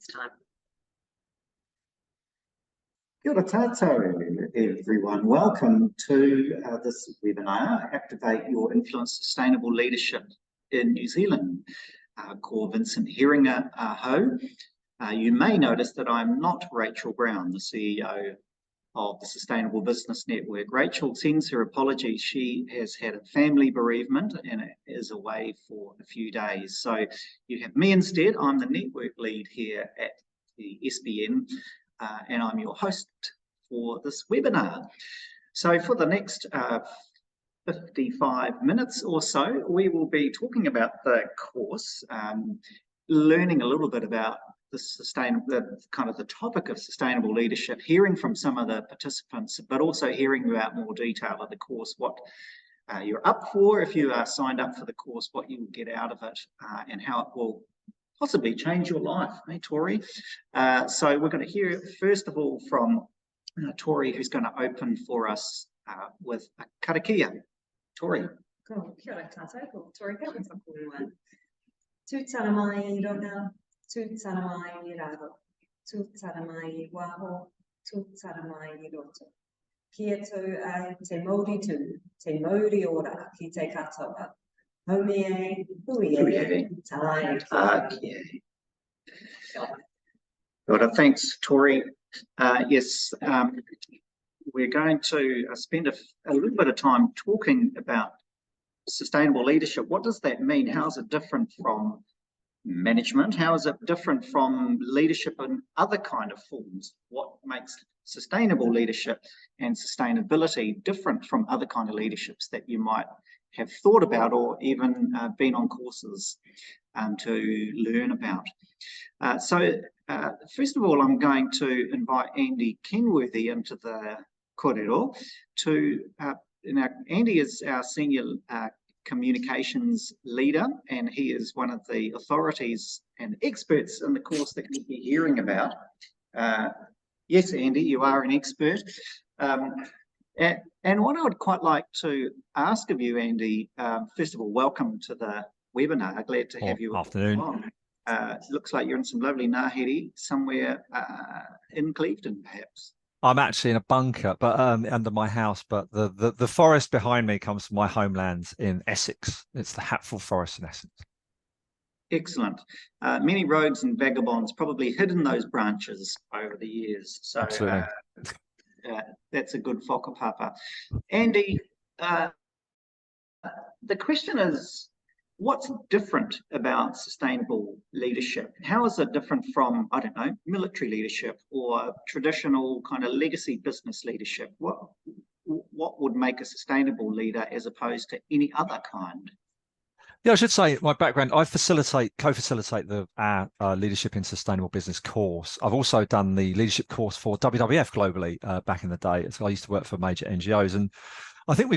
next time. Kia ora tātou, everyone. Welcome to this webinar, Activate Your Influence Sustainable Leadership in New Zealand. Ko Vincent Heringa ho. You may notice that I'm not Rachel Brown, the CEO of the Sustainable Business Network. Rachel sends her apologies. She has had a family bereavement and is away for a few days. So you have me instead. I'm the network lead here at the SBN. And I'm your host for this webinar. So for the next 55 minutes or so, we will be talking about the course, learning a little bit about the topic of sustainable leadership, hearing from some of the participants, but also hearing about more detail of the course, what you're up for, if you are signed up for the course, what you will get out of it, and how it will possibly change your life, eh, Tori? So we're going to hear first of all from Tori, who's going to open for us with a karakia. Tori. Kia ora tātou, Tori Pelton. Tūtara mai I rona, tūtara mai I raro, tūtara mai I waho, tūtara mai I roto. Kia tau ai te Māori tū, te Māori ora ki te katoa. Haumie, huie, tai. Thanks, Tori. Yes, we're going to spend a little bit of time talking about sustainable leadership. What does that mean? How is it different from management? How is it different from leadership in other kind of forms? What makes sustainable leadership and sustainability different from other kind of leaderships that you might have thought about or even been on courses to learn about? First of all, I'm going to invite Andy Kenworthy into the kōrero. Andy is our senior communications leader, and he is one of the authorities and experts in the course that you'll be hearing about. Yes, Andy, you are an expert. And what I would quite like to ask of you, Andy, first of all, welcome to the webinar. Glad to have you. Afternoon. Looks like you're in some lovely ngāhere somewhere in Clevedon, perhaps. I'm actually in a bunker, but under my house. But the forest behind me comes from my homeland in Essex. It's the Hatfield Forest in Essex. Excellent. Many rogues and vagabonds probably hidden those branches over the years. So absolutely. That's a good whakapapa. Andy, the question is, what's different about sustainable leadership? How is it different from, I don't know, military leadership or traditional kind of legacy business leadership? What would make a sustainable leader as opposed to any other kind? Yeah, I should say my background, I co-facilitate our Leadership in Sustainable Business course. I've also done the leadership course for WWF globally back in the day. So I used to work for major NGOs. And I think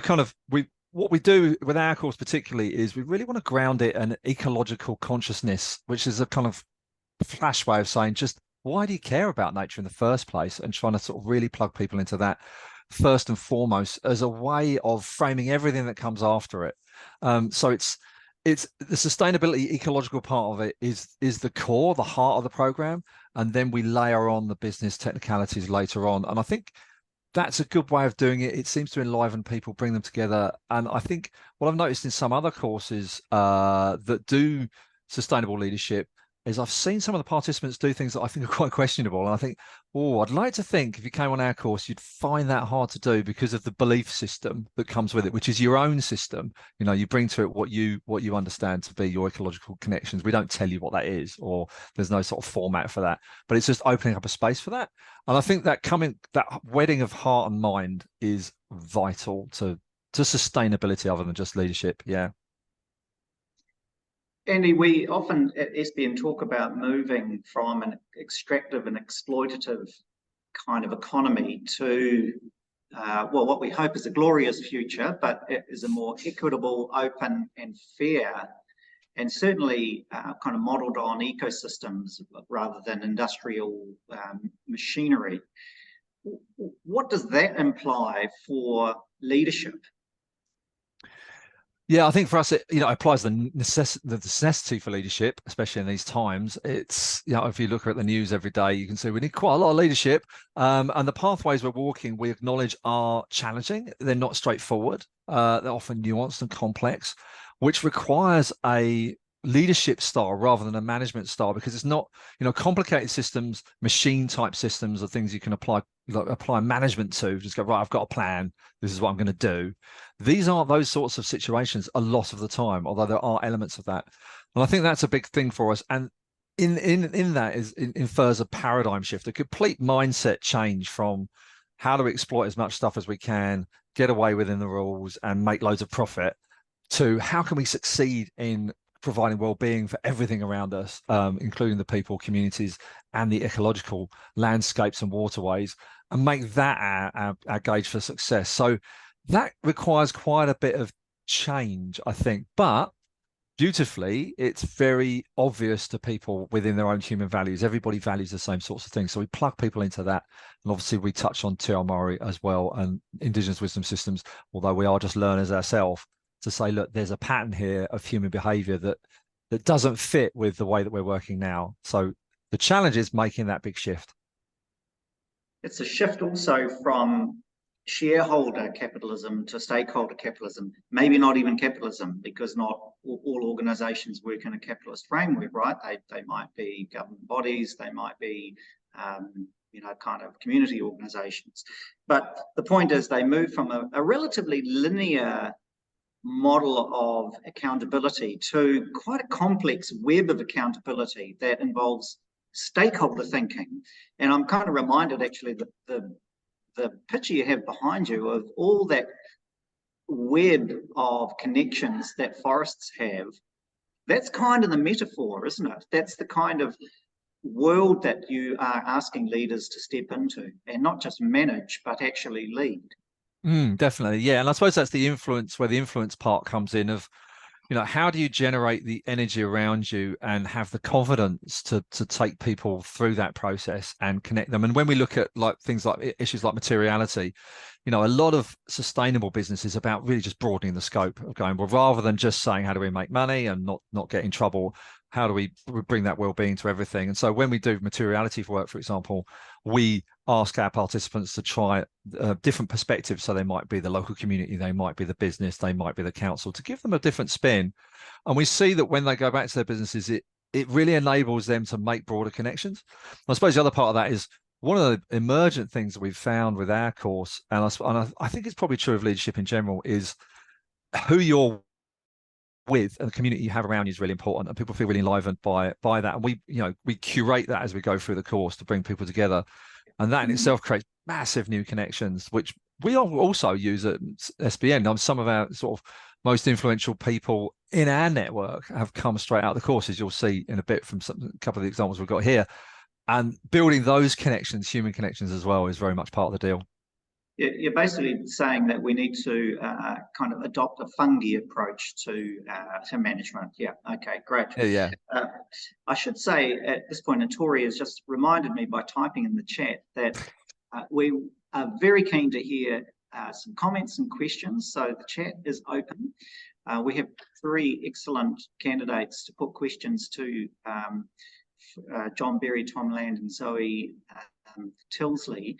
what we do with our course particularly is we really want to ground it in ecological consciousness, which is a kind of flash way of saying just why do you care about nature in the first place, and trying to sort of really plug people into that first and foremost as a way of framing everything that comes after it. So it's the sustainability ecological part of it is the core, the heart of the program, and then we layer on the business technicalities later on. And I think that's a good way of doing it. It seems to enliven people, bring them together. And I think what I've noticed in some other courses that do sustainable leadership is I've seen some of the participants do things that I think are quite questionable. And I think, oh, I'd like to think if you came on our course, you'd find that hard to do because of the belief system that comes with it, which is your own system. You know, you bring to it what you understand to be your ecological connections. We don't tell you what that is, or there's no sort of format for that, but it's just opening up a space for that. And I think that wedding of heart and mind is vital to sustainability other than just leadership. Yeah. Andy, we often at SBN talk about moving from an extractive and exploitative kind of economy to, what we hope is a glorious future, but it is a more equitable, open and fair, and certainly kind of modelled on ecosystems rather than industrial machinery. What does that imply for leadership? Yeah, I think for us, it applies the necessity for leadership, especially in these times. It's if you look at the news every day, you can see we need quite a lot of leadership, and the pathways we're walking, we acknowledge are challenging. They're not straightforward. They're often nuanced and complex, which requires a leadership style rather than a management style, because it's not complicated systems, machine type systems are things you can apply management to. Just go, right, I've got a plan, this is what I'm going to do. These aren't those sorts of situations a lot of the time, although there are elements of that, and I think that's a big thing for us. And in that infers a paradigm shift, a complete mindset change from how do we exploit as much stuff as we can, get away within the rules and make loads of profit, to how can we succeed in providing well-being for everything around us, including the people, communities, and the ecological landscapes and waterways, and make that our gauge for success. So that requires quite a bit of change, I think, but beautifully, it's very obvious to people within their own human values. Everybody values the same sorts of things. So we plug people into that. And obviously we touch on Te Ao Māori as well and Indigenous wisdom systems, although we are just learners ourselves, to say, look, there's a pattern here of human behavior that doesn't fit with the way that we're working now. So the challenge is making that big shift. It's a shift also from shareholder capitalism to stakeholder capitalism, maybe not even capitalism, because not all organizations work in a capitalist framework, right? They might be government bodies, they might be kind of community organizations. But the point is they move from a relatively linear model of accountability to quite a complex web of accountability that involves stakeholder thinking. And I'm kind of reminded actually that the picture you have behind you of all that web of connections that forests have, that's kind of the metaphor, isn't it? That's the kind of world that you are asking leaders to step into and not just manage, but actually lead. Definitely, yeah. And I suppose that's the influence, where the influence part comes in of, how do you generate the energy around you and have the confidence to take people through that process and connect them. And when we look at things like issues like materiality, a lot of sustainable business is about really just broadening the scope of going, well, rather than just saying how do we make money and not get in trouble, how do we bring that well-being to everything? And so when we do materiality work, for example, we ask our participants to try different perspectives. So they might be the local community, they might be the business, they might be the council, to give them a different spin. And we see that when they go back to their businesses, it really enables them to make broader connections. I suppose the other part of that is one of the emergent things that we've found with our course, and I think it's probably true of leadership in general, is who you're with and the community you have around you is really important, and people feel really enlivened by that. And we curate that as we go through the course to bring people together, and that in itself creates massive new connections, which we also use at SBN. Some of our sort of most influential people in our network have come straight out of the courses. You'll see in a bit from a couple of the examples we've got here, and building those connections, human connections as well, is very much part of the deal. You're basically saying that we need to kind of adopt a fungi approach to management. Yeah, okay, great. Yeah. I should say at this point, and Tori has just reminded me by typing in the chat that we are very keen to hear some comments and questions, so the chat is open. We have 3 excellent candidates to put questions to, John Berry, Tom Land and Zoe Tilsley,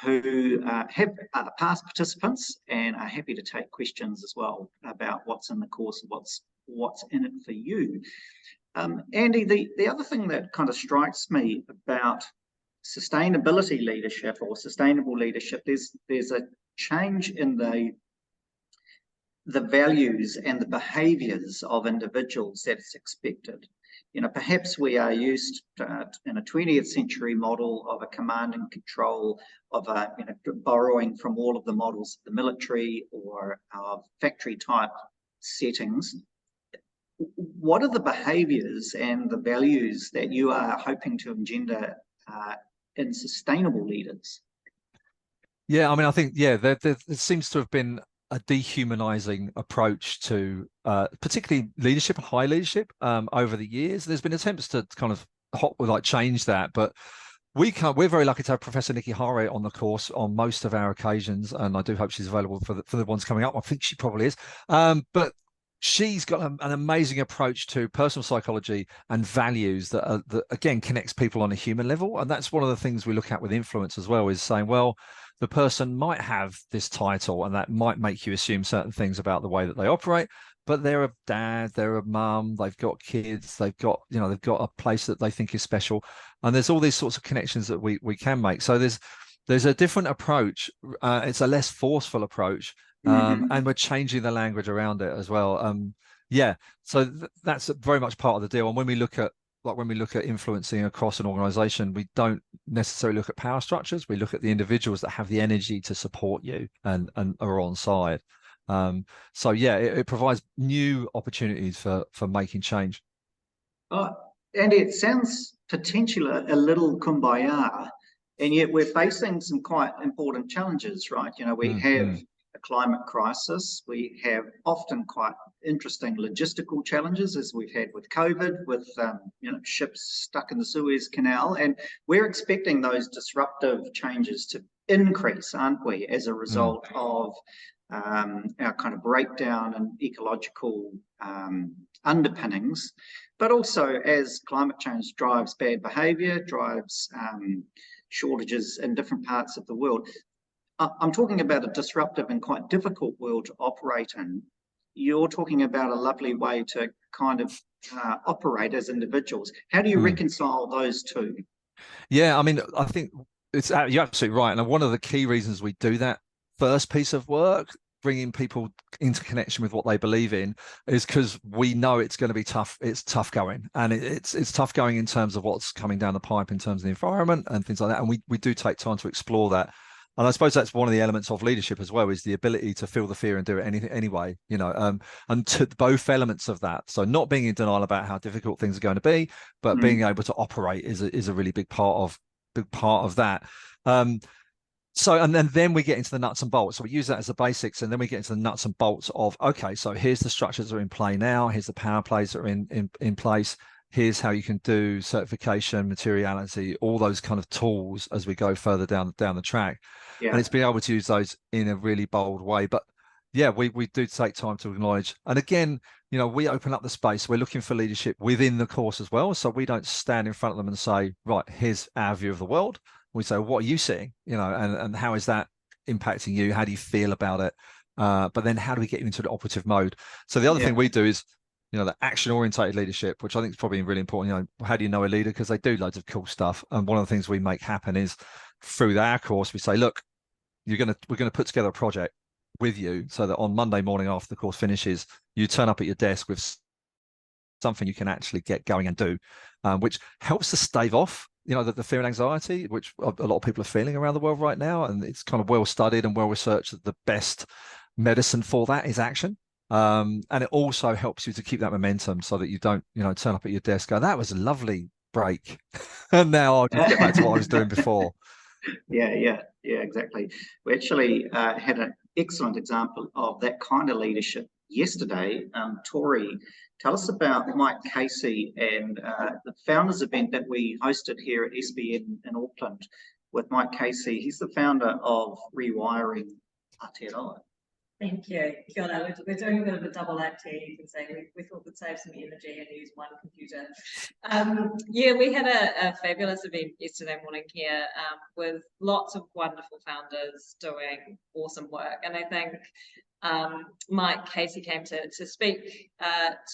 who have past participants and are happy to take questions as well about what's in the course, what's in it for you. Andy, the other thing that kind of strikes me about sustainability leadership or sustainable leadership, there's a change in the values and the behaviours of individuals that's expected. Perhaps we are used to, in a 20th century model of a command and control of borrowing from all of the models of the military or factory type settings. What are the behaviours and the values that you are hoping to engender in sustainable leaders? Yeah, I mean, I think, there seems to have been a dehumanizing approach to particularly leadership and high leadership over the years. There's been attempts to kind of change that, but we're very lucky to have Professor Nikki Hare on the course on most of our occasions, and I do hope she's available for the ones coming up. I think she probably is. But she's got an amazing approach to personal psychology and values that again connects people on a human level. And that's one of the things we look at with influence as well, is saying, well, the person might have this title and that might make you assume certain things about the way that they operate, but they're a dad, they're a mum, they've got kids, they've got a place that they think is special. And there's all these sorts of connections that we can make. So there's a different approach. It's a less forceful approach. And we're changing the language around it as well. Yeah, so that's very much part of the deal. And when we look at influencing across an organization, we don't necessarily look at power structures. We look at the individuals that have the energy to support you and are on side. So yeah, it provides new opportunities for making change. Oh, Andy, it sounds potentially a little kumbaya, and yet we're facing some quite important challenges, right? We have a climate crisis. We have often quite interesting logistical challenges, as we've had with COVID, with ships stuck in the Suez Canal, and we're expecting those disruptive changes to increase, aren't we, as a result of our kind of breakdown in ecological underpinnings, but also as climate change drives bad behaviour, drives shortages in different parts of the world. I'm talking about a disruptive and quite difficult world to operate in. You're talking about a lovely way to kind of operate as individuals. How do you reconcile those two? Yeah, I mean, I think you're absolutely right. And one of the key reasons we do that first piece of work, bringing people into connection with what they believe in, is because we know it's going to be tough. It's tough going, and it's tough going in terms of what's coming down the pipe in terms of the environment and things like that. And we do take time to explore that. And I suppose that's one of the elements of leadership as well, is the ability to feel the fear and do it anyway, and to both elements of that. So not being in denial about how difficult things are going to be, but being able to operate is a really big part of that. So, and then we get into the nuts and bolts. So we use that as the basics, and then we get into the nuts and bolts of, okay, so here's the structures that are in play now. Here's the power plays that are in place. Here's how you can do certification, materiality, all those kind of tools as we go further down the track. Yeah. And it's being able to use those in a really bold way. But yeah, we do take time to acknowledge. And again, we open up the space. We're looking for leadership within the course as well. So we don't stand in front of them and say, right, here's our view of the world. We say, what are you seeing? And how is that impacting you? How do you feel about it? But then how do we get you into the operative mode? So the other thing we do is, the action-orientated leadership, which I think is probably really important. How do you know a leader? Because they do loads of cool stuff. And one of the things we make happen is through our course, we say, look, we're going to put together a project with you so that on Monday morning after the course finishes, you turn up at your desk with something you can actually get going and do, which helps to stave off the fear and anxiety, which a lot of people are feeling around the world right now. And it's kind of well studied and well researched that the best medicine for that is action. And it also helps you to keep that momentum so that you don't, turn up at your desk, go, that was a lovely break. And now I'll just get back to what I was doing before. Yeah, exactly. We actually had an excellent example of that kind of leadership yesterday. Tori, tell us about Mike Casey and the founders event that we hosted here at SBN in Auckland with Mike Casey. He's the founder of Rewiring Aotearoa. Thank you. Kia ora. We're doing a bit of a double act here, you can say. We thought we'd save some energy and use one computer. We had a fabulous event yesterday morning here with lots of wonderful founders doing awesome work. And I think Mike Casey came to speak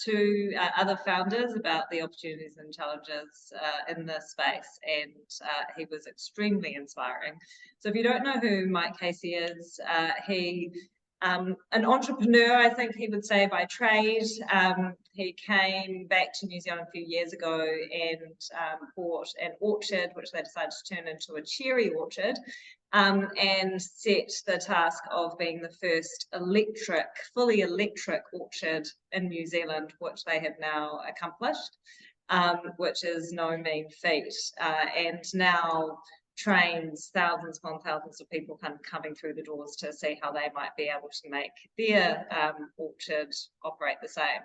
to other founders about the opportunities and challenges in this space, and he was extremely inspiring. So if you don't know who Mike Casey is, he an entrepreneur, I think he would say, by trade. He came back to New Zealand a few years ago and bought an orchard, which they decided to turn into a cherry orchard, and set the task of being the first fully electric orchard in New Zealand, which they have now accomplished, which is no mean feat. And now trains thousands upon thousands of people kind of coming through the doors to see how they might be able to make their orchard operate the same.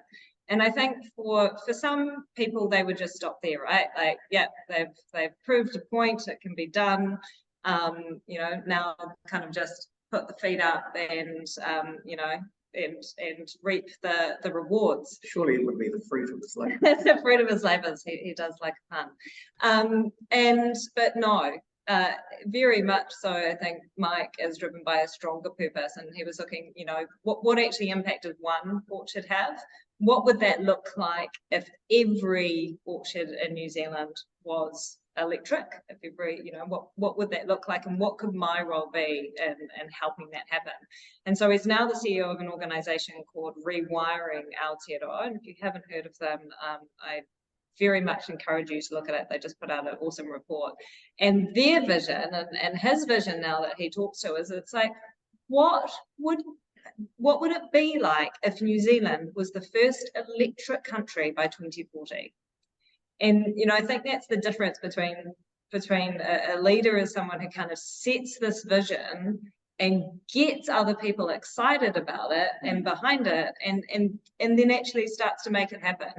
And I think for some people, they would just stop there, right? Like, yeah, they've proved a point, it can be done. Now kind of just put the feet up and, and reap the rewards. Surely it would be the fruit of his labour. The fruit of his labours. He does like a pun. But no, very much so. I think Mike is driven by a stronger purpose, and he was looking, you know, what actually impact did one orchard have? What would that look like if every orchard in New Zealand was electric? If every, you know, what would that look like, and what could my role be in helping that happen? And so he's now the CEO of an organisation called Rewiring Aotearoa, and if you haven't heard of them, I very much encourage you to look at it. They just put out an awesome report, and their vision and his vision now that he talks to is, it's like, what would it be like if New Zealand was the first electric country by 2040? And, you know, I think that's the difference between a leader as someone who kind of sets this vision and gets other people excited about it and behind it, and then actually starts to make it happen.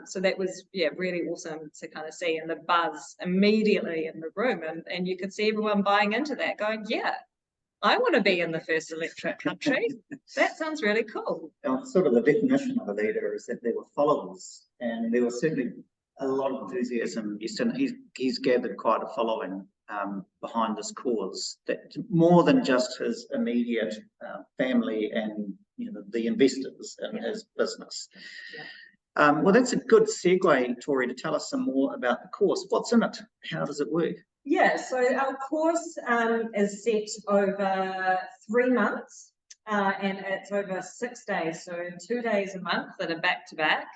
So that was, yeah, really awesome to kind of see, and the buzz immediately in the room, and you could see everyone buying into that, going, yeah, I want to be in the first electric country. That sounds really cool. Sort of the definition of a leader is that there were followers, and there was certainly a lot of enthusiasm. He's gathered quite a following behind this cause, that more than just his immediate family and, you know, the investors in his business. Yeah. Well, that's a good segue, Tori, to tell us some more about the course. What's in it? How does it work? Yeah, so our course is set over 3 months, and it's over 6 days, so 2 days a month that are back to back.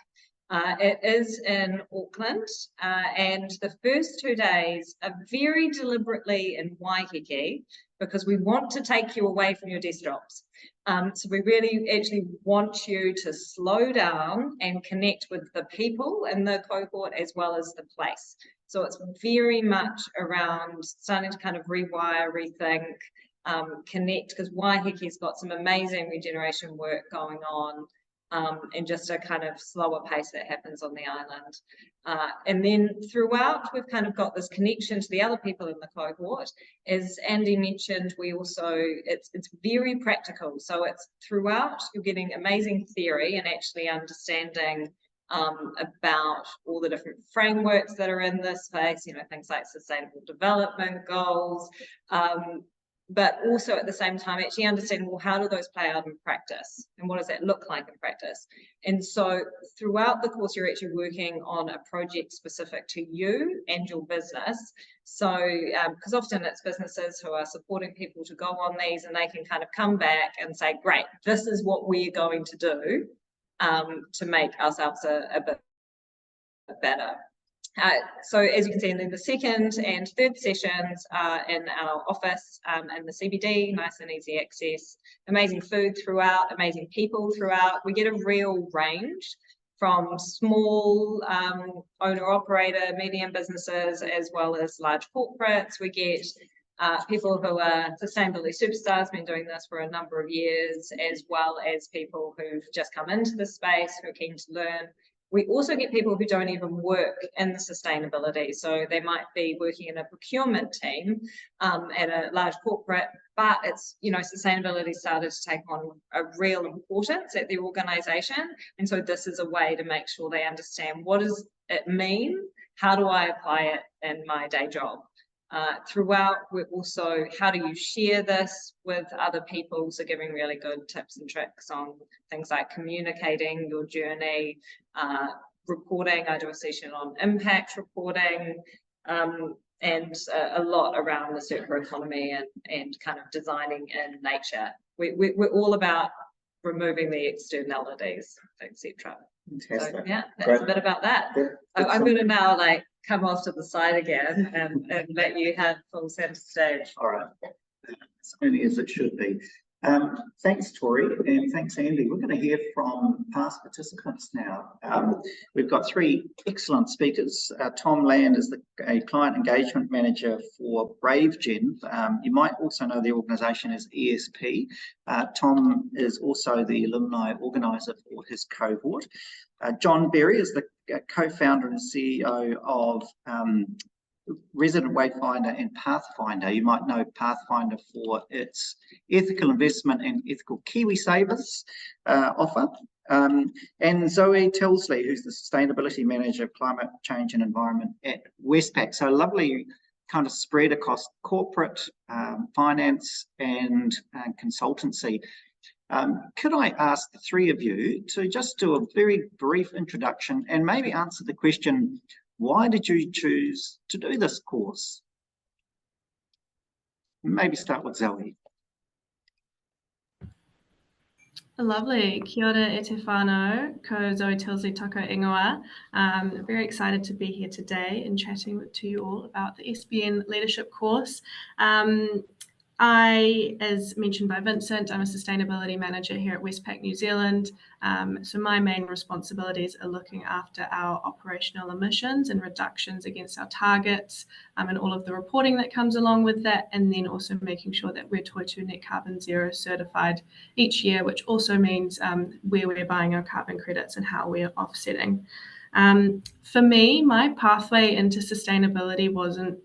It is in Auckland, and the first 2 days are very deliberately in Waiheke, because we want to take you away from your desktops. So we really actually want you to slow down and connect with the people in the cohort as well as the place. So it's very much around starting to kind of rewire, rethink, connect, because Waiheke's got some amazing regeneration work going on, and just a kind of slower pace that happens on the island. And then throughout, we've kind of got this connection to the other people in the cohort. As Andy mentioned, we also, it's very practical. So it's throughout, you're getting amazing theory and actually understanding about all the different frameworks that are in this space, you know, things like sustainable development goals, but also at the same time actually understanding, well, how do those play out in practice, and what does that look like in practice? And so throughout the course, you're actually working on a project specific to you and your business. So because often it's businesses who are supporting people to go on these, and they can kind of come back and say, great, this is what we're going to do to make ourselves a bit better. So as you can see, in the second and third sessions are in our office in the CBD, nice and easy access, amazing food throughout, amazing people throughout. We get a real range from small owner-operator, medium businesses, as well as large corporates. We get people who are sustainability superstars, been doing this for a number of years, as well as people who've just come into the space, who are keen to learn. We also get people who don't even work in the sustainability. So they might be working in a procurement team at a large corporate, but it's, you know, sustainability started to take on a real importance at the organisation. And so this is a way to make sure they understand, what does it mean? How do I apply it in my day job? Throughout, we're also, how do you share this with other people? So giving really good tips and tricks on things like communicating your journey, reporting. I do a session on impact reporting, and a lot around the circular economy and kind of designing in nature. We're all about removing the externalities, etc. Fantastic. So yeah, that's Great. a bit about that. I'm going to now come off to the side again and let you have full center stage. All right. It's only as it should be. Thanks, Tori, and thanks, Andy. We're going to hear from past participants now. We've got 3 excellent speakers. Tom Land is a client engagement manager for BraveGen. You might also know the organisation as ESP. Tom is also the alumni organiser for his cohort. John Berry is the co-founder and CEO of Resident Wayfinder and Pathfinder. You might know Pathfinder for its ethical investment and ethical KiwiSavers offer. And Zoe Tilsley, who's the Sustainability Manager, Climate Change and Environment at Westpac. So lovely kind of spread across corporate, finance and consultancy. Could I ask the three of you to just do a very brief introduction and maybe answer the question, why did you choose to do this course? Maybe start with Zoe. Lovely. Kia ora e te whānau, ko Zoe Tilsley toko ingoa. Very excited to be here today and chatting to you all about the SBN leadership course. I, as mentioned by Vincent, I'm a sustainability manager here at Westpac New Zealand. So my main responsibilities are looking after our operational emissions and reductions against our targets, and all of the reporting that comes along with that, and then also making sure that we're Toitū Net Carbon Zero certified each year, which also means where we're buying our carbon credits and how we're offsetting. For me, my pathway into sustainability wasn't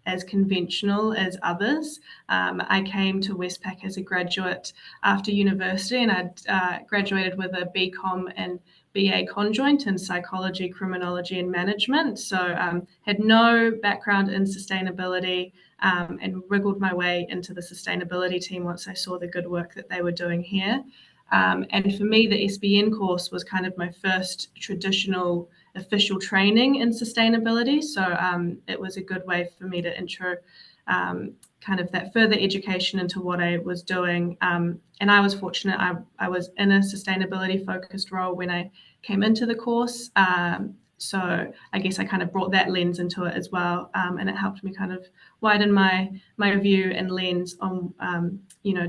as conventional as others. I came to Westpac as a graduate after university, and I'd graduated with a BCom and BA conjoint in psychology, criminology and management. So had no background in sustainability, and wriggled my way into the sustainability team once I saw the good work that they were doing here. And for me, the SBN course was kind of my first traditional official training in sustainability. So it was a good way for me to intro kind of that further education into what I was doing. And I was fortunate, I was in a sustainability focused role when I came into the course. So I guess I kind of brought that lens into it as well. And it helped me kind of widen my view and lens on,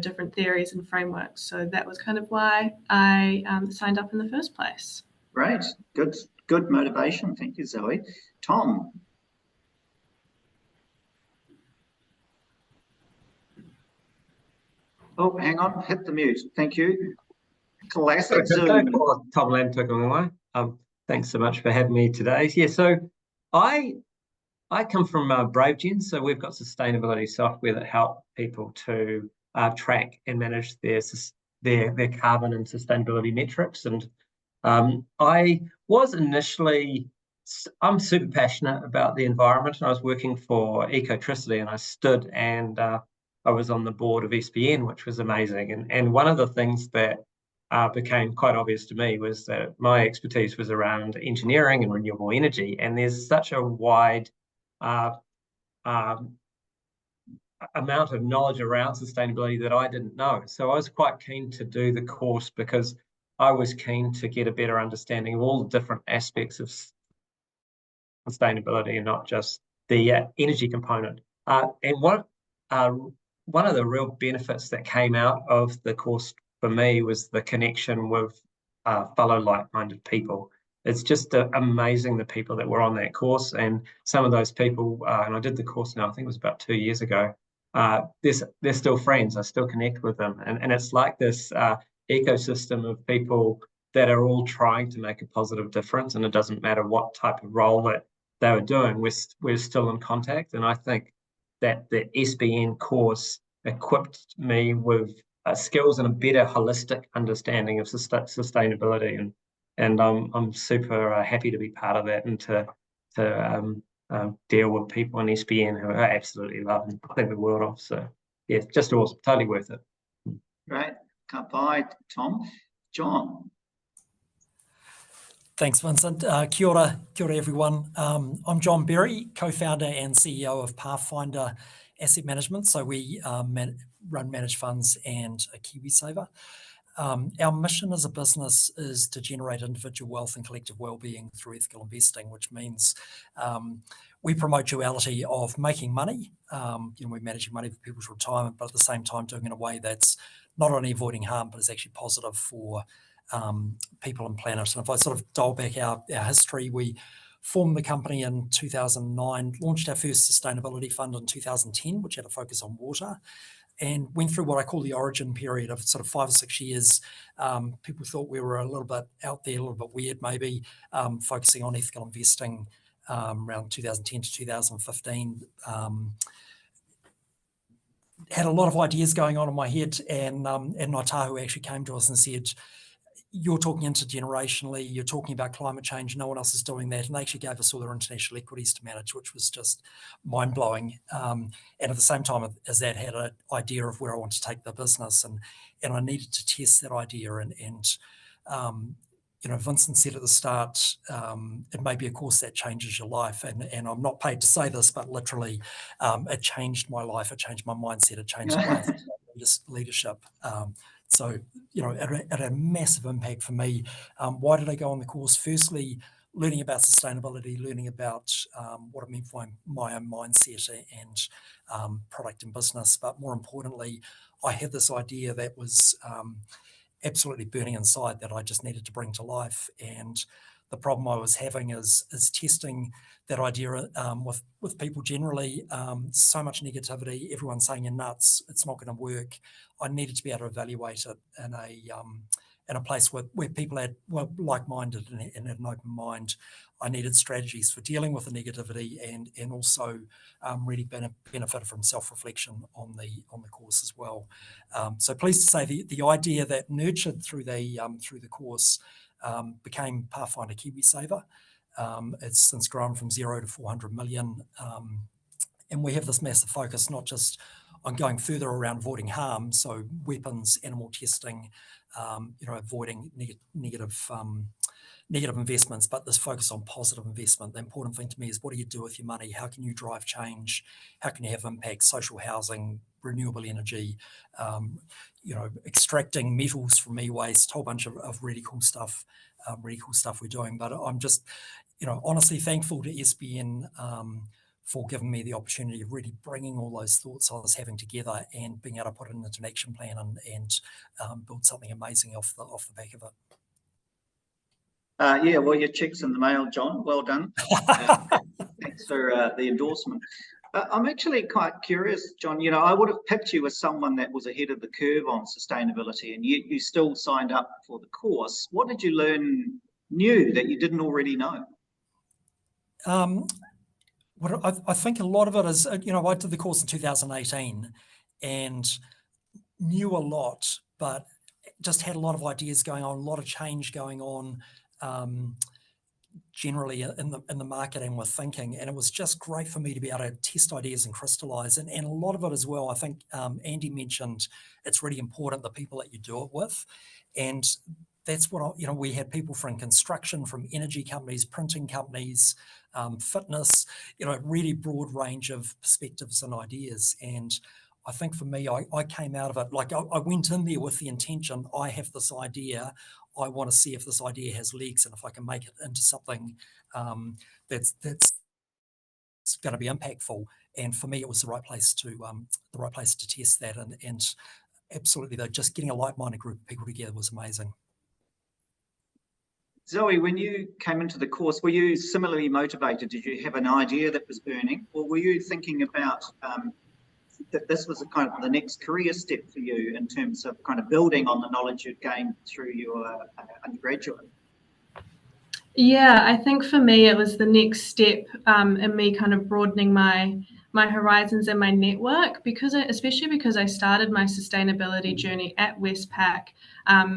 different theories and frameworks. So that was kind of why I signed up in the first place. Great, good motivation. Thank you, Zoe. Tom. Oh, hang on, hit the mute. Thank you. Classic Zoom. Tom Lam took thanks so much for having me today. Yeah, so I come from BraveGen, so we've got sustainability software that help people to track and manage their carbon and sustainability metrics. And I was initially, I'm super passionate about the environment, and I was working for Ecotricity, and I stood and I was on the board of SBN, which was amazing. And one of the things that became quite obvious to me was that my expertise was around engineering and renewable energy, and there's such a wide amount of knowledge around sustainability that I didn't know. So I was quite keen to do the course because I was keen to get a better understanding of all the different aspects of sustainability and not just the energy component. And one of the real benefits that came out of the course for me was the connection with fellow like-minded people. It's just amazing the people that were on that course, and some of those people, and I did the course now, I think it was about 2 years ago, they're still friends. I still connect with them, and it's like this ecosystem of people that are all trying to make a positive difference, and it doesn't matter what type of role that they were doing, we're still in contact. And I think that the SBN course equipped me with skills and a better holistic understanding of sustainability, and I'm super happy to be part of that and to deal with people in SBN who I absolutely love and think the world of. So yeah, just awesome, totally worth it. Great, can't buy, Tom. John. Thanks, Vincent. Kia ora everyone. I'm John Berry, co-founder and CEO of Pathfinder Asset Management. So we run managed funds and a KiwiSaver. Our mission as a business is to generate individual wealth and collective well-being through ethical investing, which means we promote duality of making money. We're managing money for people's retirement, but at the same time doing it in a way that's not only avoiding harm, but is actually positive for people and planet. And if I sort of dial back our history, we formed the company in 2009, launched our first sustainability fund in 2010, which had a focus on water, and went through what I call the origin period of sort of 5 or 6 years. People thought we were a little bit out there, a little bit weird maybe, focusing on ethical investing around 2010 to 2015. Had a lot of ideas going on in my head, and Ngāi Tahu actually came to us and said, you're talking intergenerationally, you're talking about climate change, no one else is doing that. And they actually gave us all their international equities to manage, which was just mind-blowing. And at the same time as that, had an idea of where I want to take the business, and I needed to test that idea. And Vincent said at the start, it may be a course that changes your life. And I'm not paid to say this, but literally it changed my life. It changed my mindset. It changed the way I think about leadership. So, it had a massive impact for me. Why did I go on the course? Firstly, learning about sustainability, learning about what it meant for my own mindset and product and business. But more importantly, I had this idea that was absolutely burning inside that I just needed to bring to life. And the problem I was having is testing that idea with people generally. So much negativity, everyone saying you're nuts, it's not going to work. I needed to be able to evaluate it in a place where people were like-minded and had an open mind. I needed strategies for dealing with the negativity and also really benefited from self-reflection on the course as well. So pleased to say the idea that nurtured through the course became Pathfinder KiwiSaver. It's since grown from 0 to 400 million. And we have this massive focus, not just on going further around avoiding harm, so weapons, animal testing, avoiding negative investments, but this focus on positive investment. The important thing to me is, what do you do with your money? How can you drive change? How can you have impact? Social housing, renewable energy, extracting metals from e-waste, a whole bunch of really cool stuff we're doing. But I'm just, honestly thankful to SBN for giving me the opportunity of really bringing all those thoughts I was having together and being able to put it into an action plan and build something amazing off the back of it. Yeah, well, your check's in the mail, John. Well done. Thanks for the endorsement. I'm actually quite curious, John. I would have picked you as someone that was ahead of the curve on sustainability, and yet you still signed up for the course. What did you learn new that you didn't already know? I think a lot of it is, I did the course in 2018 and knew a lot, but just had a lot of ideas going on, a lot of change going on generally in the market and with thinking. And it was just great for me to be able to test ideas and crystallize. And a lot of it as well, I think Andy mentioned, it's really important the people that you do it with. And that's what, we had people from construction, from energy companies, printing companies, fitness, really broad range of perspectives and ideas. And I think for me, I came out of it, like I went in there with the intention, I have this idea, I want to see if this idea has legs and if I can make it into something that's going to be impactful. And for me, it was the right place to test that. And absolutely, though, just getting a like-minded group of people together was amazing. Zoe, when you came into the course, were you similarly motivated? Did you have an idea that was burning, or were you thinking about that this was a kind of the next career step for you in terms of kind of building on the knowledge you'd gained through your undergraduate? Yeah, I think for me it was the next step in me kind of broadening my horizons and my network, especially because I started my sustainability journey at Westpac.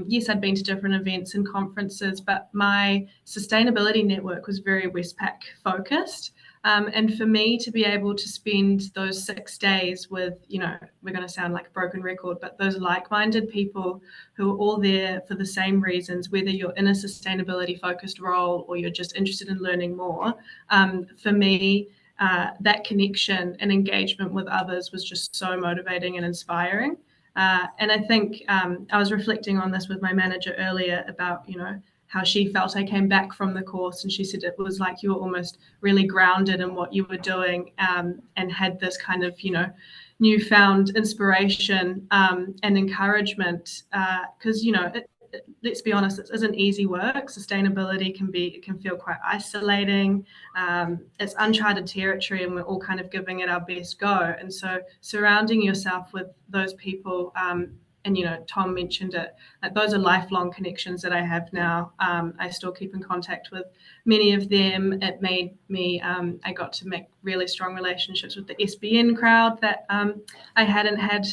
Yes, I'd been to different events and conferences, but my sustainability network was very Westpac focused. And for me to be able to spend those 6 days with, we're going to sound like a broken record, but those like-minded people who are all there for the same reasons, whether you're in a sustainability focused role or you're just interested in learning more, for me, that connection and engagement with others was just so motivating and inspiring. And I think I was reflecting on this with my manager earlier about, how she felt I came back from the course, and she said it was like you were almost really grounded in what you were doing and had this kind of, newfound inspiration and encouragement because, let's be honest, it isn't easy work. Sustainability can feel quite isolating. It's uncharted territory and we're all kind of giving it our best go. And so surrounding yourself with those people and Tom mentioned it, like those are lifelong connections that I have now. I still keep in contact with many of them. It made me, I got to make really strong relationships with the SBN crowd that I hadn't had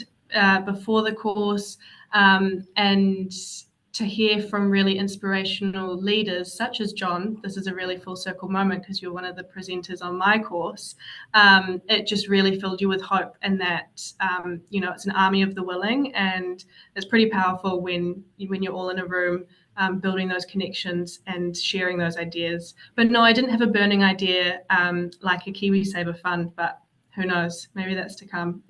before the course, and to hear from really inspirational leaders such as John. This is a really full circle moment because you're one of the presenters on my course. It just really filled you with hope, and that it's an army of the willing, and it's pretty powerful when you're all in a room building those connections and sharing those ideas. But no, I didn't have a burning idea like a KiwiSaver fund, but who knows, maybe that's to come.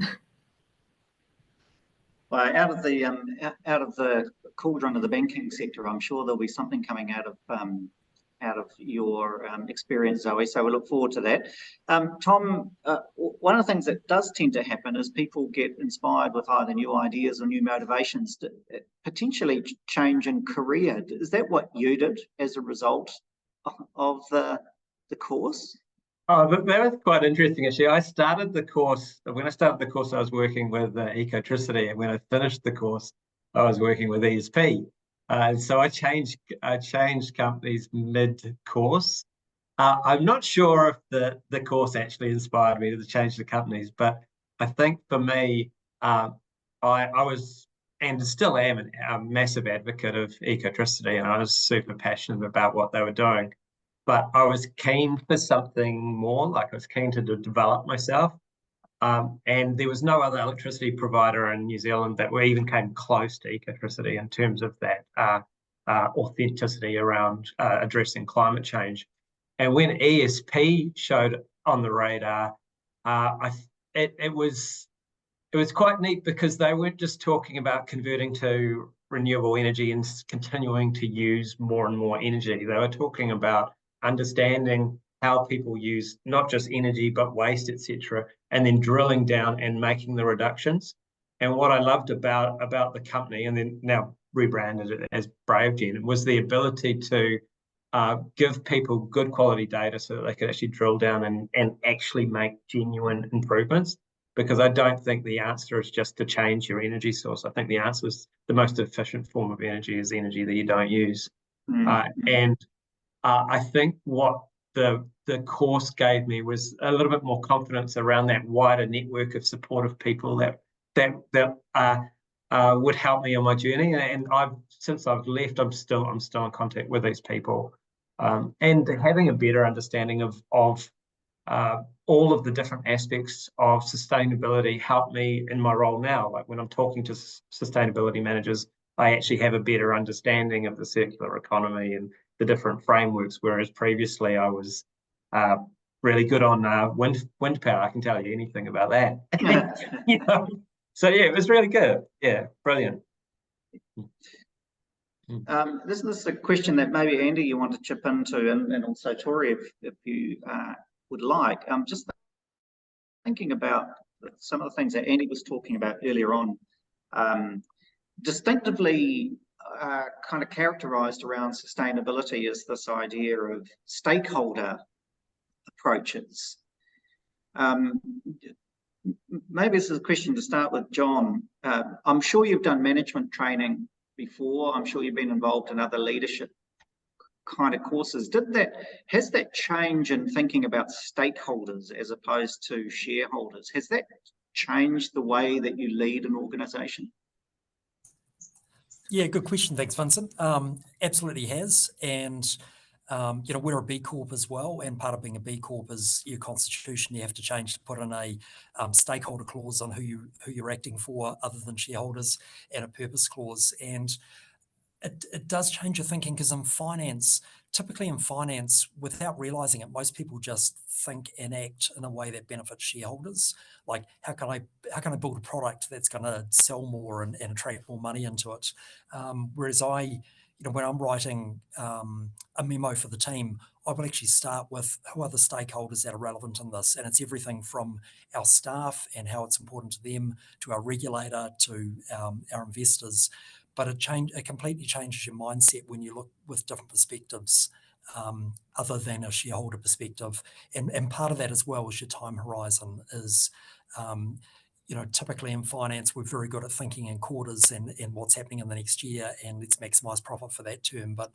Well, out of the cauldron of the banking sector, I'm sure there'll be something coming out of your experience, Zoe. So we look forward to that. Tom, one of the things that does tend to happen is people get inspired with either new ideas or new motivations to potentially change in career. Is that what you did as a result of the course? Oh, but that was quite interesting, actually. When I started the course, I was working with Ecotricity, and when I finished the course, I was working with ESP. So I changed companies mid-course. I'm not sure if the course actually inspired me to change the companies, but I think for me, I was and still am a massive advocate of Ecotricity, and I was super passionate about what they were doing. But I was keen for something more, like I was keen to develop myself. And there was no other electricity provider in New Zealand that even came close to Ecotricity in terms of that authenticity around addressing climate change. And when ESP showed on the radar, it was quite neat because they weren't just talking about converting to renewable energy and continuing to use more and more energy. They were talking about understanding how people use not just energy but waste, etc., and then drilling down and making the reductions. And what I loved about the company, and then now rebranded it as BraveGen, was the ability to give people good quality data so that they could actually drill down and actually make genuine improvements. Because I don't think the answer is just to change your energy source. I think the answer is the most efficient form of energy is energy that you don't use. And I think what the course gave me was a little bit more confidence around that wider network of supportive people that would help me on my journey. And since I've left, I'm still in contact with these people, and having a better understanding of all of the different aspects of sustainability help me in my role now. Like when I'm talking to sustainability managers, I actually have a better understanding of the circular economy and the different frameworks, whereas previously I was really good on wind power. I can tell you anything about that. So yeah, it was really good. Yeah, brilliant. This is a question that maybe Andy you want to chip into, and also Tori if you would like. Just thinking about some of the things that Andy was talking about earlier on, distinctively kind of characterized around sustainability is this idea of stakeholder approaches. Maybe this is a question to start with, John. I'm sure you've done management training before. I'm sure you've been involved in other leadership kind of courses. Has that change in thinking about stakeholders as opposed to shareholders, has that changed the way that you lead an organization? Yeah, good question. Thanks, Vincent. Absolutely has. And we're a B Corp as well, and part of being a B Corp is your constitution. You have to change to put in a stakeholder clause on who you're acting for, other than shareholders, and a purpose clause. And it does change your thinking, because typically in finance, without realizing it, most people just think and act in a way that benefits shareholders. Like, how can I build a product that's going to sell more and attract more money into it? Whereas when I'm writing a memo for the team, I will actually start with who are the stakeholders that are relevant in this. And it's everything from our staff and how it's important to them, to our regulator, to our investors. But it completely changes your mindset when you look with different perspectives, other than a shareholder perspective. And part of that as well is your time horizon. typically in finance, we're very good at thinking in quarters and what's happening in the next year, and let's maximize profit for that term. But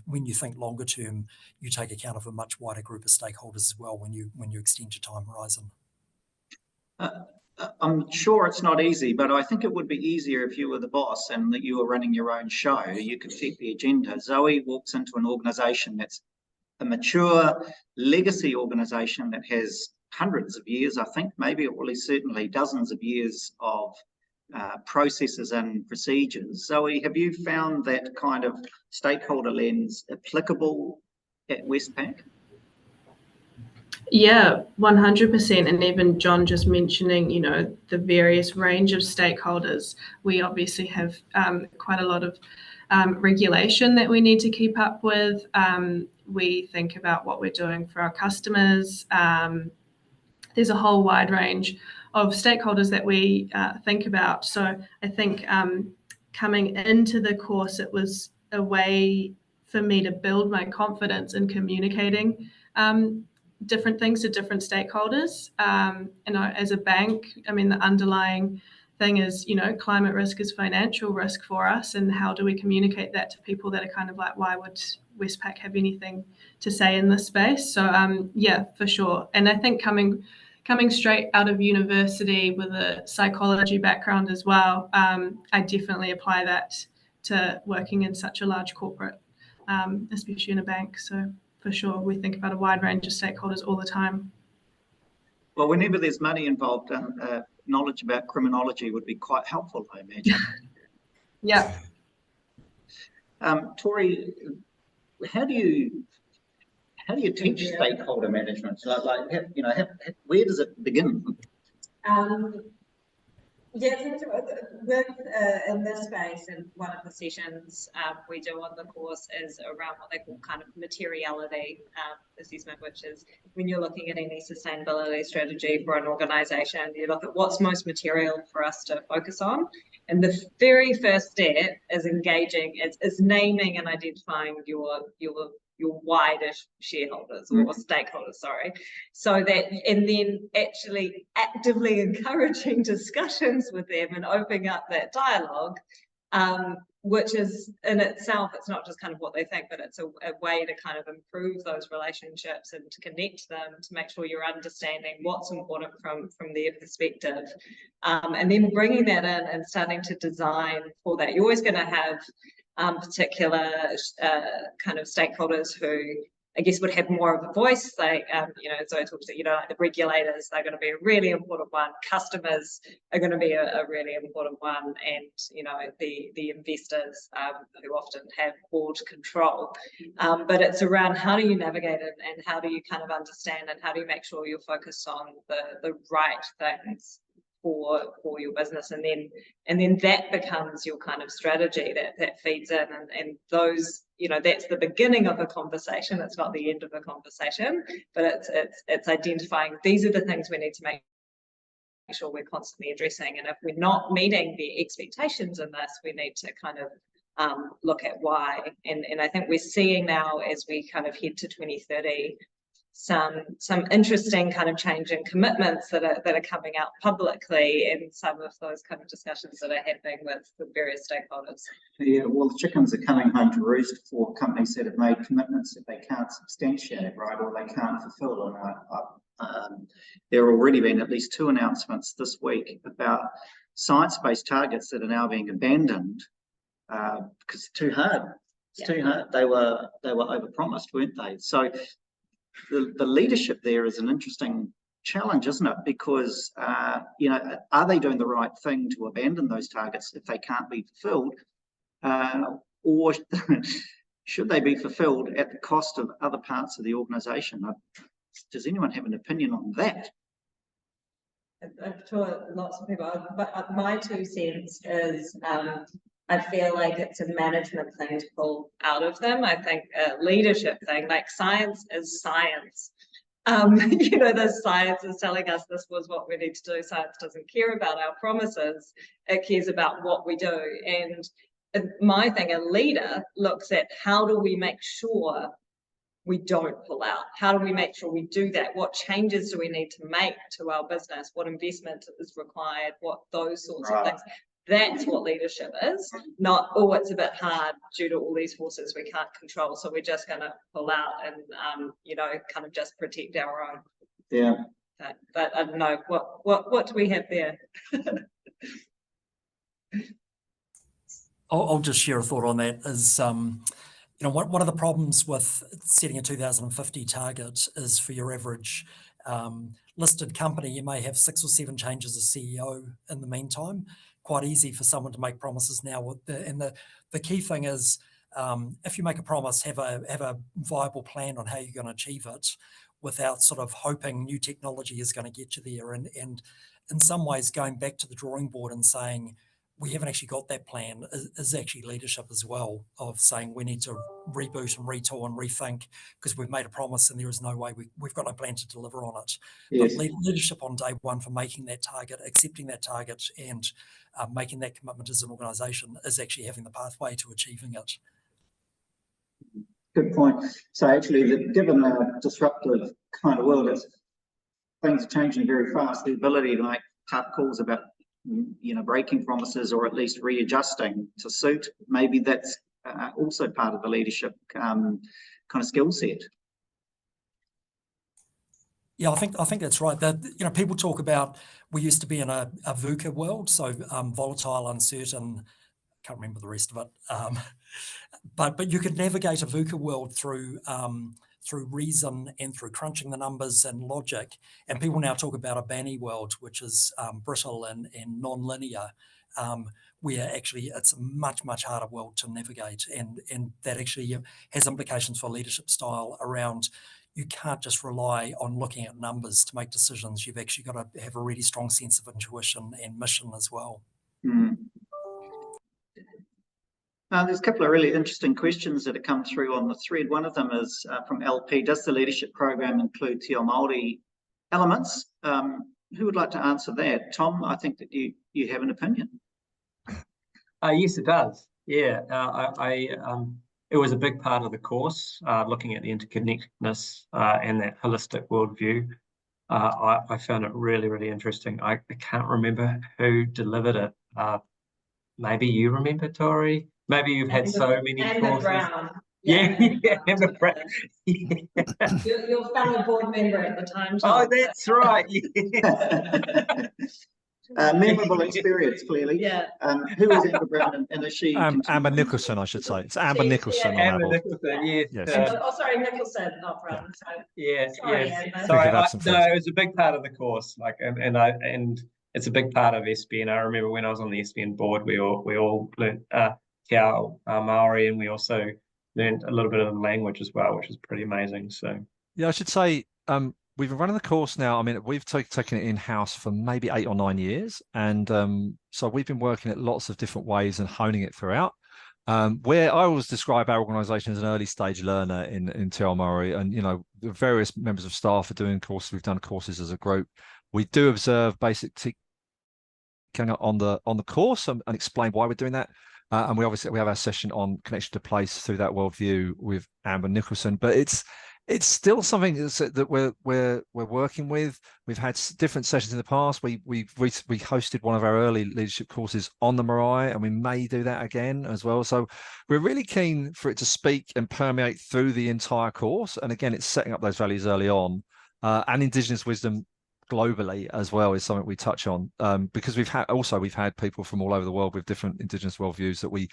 when you think longer term, you take account of a much wider group of stakeholders as well when you extend your time horizon. I'm sure it's not easy, but I think it would be easier if you were the boss and that you were running your own show. You could set the agenda. Zoe walks into an organisation that's a mature legacy organisation that has hundreds of years, I think, maybe at least certainly dozens of years of processes and procedures. Zoe, have you found that kind of stakeholder lens applicable at Westpac? Yeah, 100%. And even John just mentioning, the various range of stakeholders. We obviously have quite a lot of regulation that we need to keep up with. We think about what we're doing for our customers. There's a whole wide range of stakeholders that we think about. So I think coming into the course, it was a way for me to build my confidence in communicating different things to different stakeholders. As a bank, the underlying thing is, climate risk is financial risk for us, and how do we communicate that to people that are kind of like, why would Westpac have anything to say in this space? So yeah, for sure. And I think coming straight out of university with a psychology background as well, I definitely apply that to working in such a large corporate, especially in a bank. So for sure, we think about a wide range of stakeholders all the time. Well, whenever there's money involved, knowledge about criminology would be quite helpful, I imagine. Yeah. Tori, how do you teach stakeholder management? Where does it begin? Yes, with in this space, and one of the sessions we do on the course is around what they call kind of materiality assessment, which is when you're looking at any sustainability strategy for an organisation, you look at what's most material for us to focus on. And the very first step is engaging, is naming and identifying your wider shareholders or stakeholders, sorry, so that, and then actually actively encouraging discussions with them and opening up that dialogue, which is in itself, it's not just kind of what they think, but it's a way to kind of improve those relationships and to connect them, to make sure you're understanding what's important from their perspective, and then bringing that in and starting to design for that. You're always going to have particular kind of stakeholders who I guess would have more of a voice, like Zoe talks to, like the regulators, they're going to be a really important one. Customers are going to be a really important one, and the investors who often have board control. But it's around how do you navigate it, and how do you kind of understand, and how do you make sure you're focused on the right things for your business, and then that becomes your kind of strategy that feeds in, and those, that's the beginning of a conversation. It's not the end of a conversation, but it's identifying these are the things we need to make sure we're constantly addressing, and if we're not meeting the expectations in this, we need to kind of look at why. And I think we're seeing now, as we kind of head to 2030, some interesting kind of change in commitments that are coming out publicly, and some of those kind of discussions that are happening with various stakeholders. Yeah, well, the chickens are coming home to roost for companies that have made commitments that they can't substantiate, right, or they can't fulfil. And there have already been at least 2 announcements this week about science-based targets that are now being abandoned because it's too hard. It's too hard. They were overpromised, weren't they? So the leadership there is an interesting challenge, isn't it? Because, are they doing the right thing to abandon those targets if they can't be fulfilled? Or should they be fulfilled at the cost of other parts of the organisation? Does anyone have an opinion on that? I'm sure lots of people, but my 2 cents is I feel like it's a management thing to pull out of them. I think a leadership thing, like science is science. The science is telling us this was what we need to do. Science doesn't care about our promises. It cares about what we do. And my thing, a leader looks at how do we make sure we don't pull out? How do we make sure we do that? What changes do we need to make to our business? What investment is required? What those sorts of things. That's what leadership is, not, oh, it's a bit hard due to all these forces we can't control, so we're just going to pull out and, you know, kind of just protect our own. Yeah. But I don't know, what do we have there? I'll just share a thought on that. Is you know, one of the problems with setting a 2050 target is for your average listed company, you may have 6 or 7 changes as CEO in the meantime. Quite easy for someone to make promises now. And the key thing is, if you make a promise, have a viable plan on how you're going to achieve it, without sort of hoping new technology is going to get you there. And in some ways, going back to the drawing board and saying, we haven't actually got that plan is actually leadership as well, of saying we need to reboot and retool and rethink because we've made a promise and there is no way we've got no plan to deliver on it. Yes. But leadership on day one for making that target, accepting that target and making that commitment as an organisation is actually having the pathway to achieving it. Good point. So actually, given the disruptive kind of world, things are changing very fast, the ability to make tough calls about, you know, breaking promises or at least readjusting to suit, maybe that's also part of the leadership kind of skill set. Yeah, I think that's right. That, you know, people talk about, we used to be in a VUCA world, so volatile, uncertain. Can't remember the rest of it. But you could navigate a VUCA world through reason and through crunching the numbers and logic. And people now talk about a BANI world, which is brittle and non-linear, where actually it's a much, much harder world to navigate. And that actually has implications for leadership style around, you can't just rely on looking at numbers to make decisions. You've actually got to have a really strong sense of intuition and mission as well. Mm. There's a couple of really interesting questions that have come through on the thread. One of them is from LP. Does the leadership program include Te Ao Māori elements? Who would like to answer that? Tom, I think that you have an opinion. Yes, it does. Yeah, it was a big part of the course, looking at the interconnectedness and that holistic worldview. I found it really, really interesting. I can't remember who delivered it. Maybe you remember, Tori? Maybe you've had so many courses. Brown. Yeah, Amber Brown. Yeah. Your fellow board member at the time. Oh, that's right. Yeah. Memorable experience, clearly. Yeah. Who is Amber Brown, and is she? Amber Nicholson, I should say. It's Amber Nicholson. Yeah. Amber Nicholson, yes. Sorry, Nicholson, not Brown. Yeah. Sorry, yes. Amber. Sorry, no, it was a big part of the course. Like, and it's a big part of SBN. I remember when I was on the SBN board, we all learned Te Ao Māori, and we also learned a little bit of the language as well, which is pretty amazing. So yeah, I should say we've been running the course now. I mean, we've taken it in-house for maybe 8 or 9 years, and so we've been working at lots of different ways and honing it throughout. Where I always describe our organisation as an early stage learner in Te Ao Māori, and you know, the various members of staff are doing courses. We've done courses as a group. We do observe basic on the course and explain why we're doing that. And we have our session on connection to place through that worldview with Amber Nicholson. But it's still something that we're working with. We've had different sessions in the past. We hosted one of our early leadership courses on the marae, and we may do that again as well. So we're really keen for it to speak and permeate through the entire course. And again, it's setting up those values early on, and Indigenous wisdom globally as well is something we touch on, because we've had people from all over the world with different Indigenous worldviews that we